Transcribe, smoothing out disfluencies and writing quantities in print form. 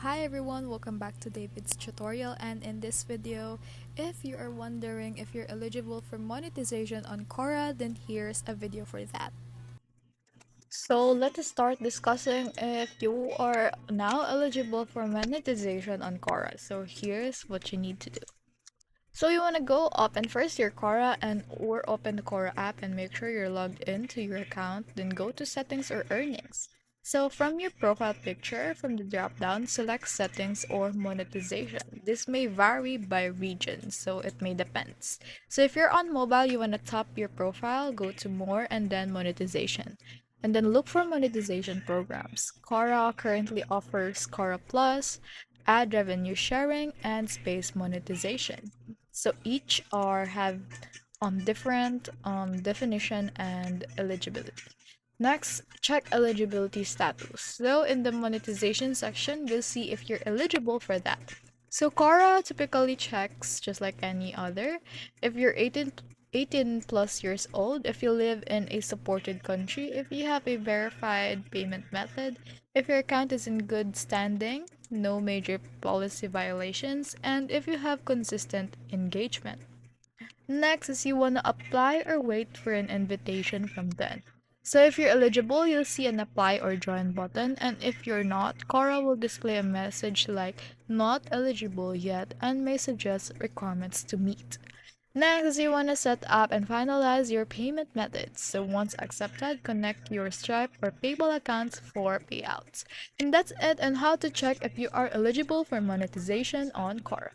Hi everyone, welcome back to David's tutorial, and in this video, if you are wondering if you're eligible for monetization on Quora, then here's a video for that. So let us start discussing if you are now eligible for monetization on Quora. So here's what you need to do. So you want to go open first your Quora or open the Quora app and make sure you're logged into your account. Then go to settings or earnings. So from your profile picture, from the drop down, select settings or monetization. This may vary by region, so it may depends. So if you're on mobile, you want to tap your profile, go to more and then monetization. And then look for monetization programs. Quora currently offers Quora Plus, ad revenue sharing, and space monetization. So each are have different definition and eligibility. Next, check eligibility status. So in the monetization section, you'll see if you're eligible for that. So Quora typically checks just like any other. If you're 18 plus years old, if you live in a supported country, if you have a verified payment method, if your account is in good standing, no major policy violations, and if you have consistent engagement. Next is you want to apply or wait for an invitation from them. So if you're eligible, you'll see an apply or join button, and if you're not, Quora will display a message like not eligible yet and may suggest requirements to meet. Next is you want to set up and finalize your payment methods. So once accepted, connect your Stripe or PayPal accounts for payouts. And that's it on how to check if you are eligible for monetization on Quora.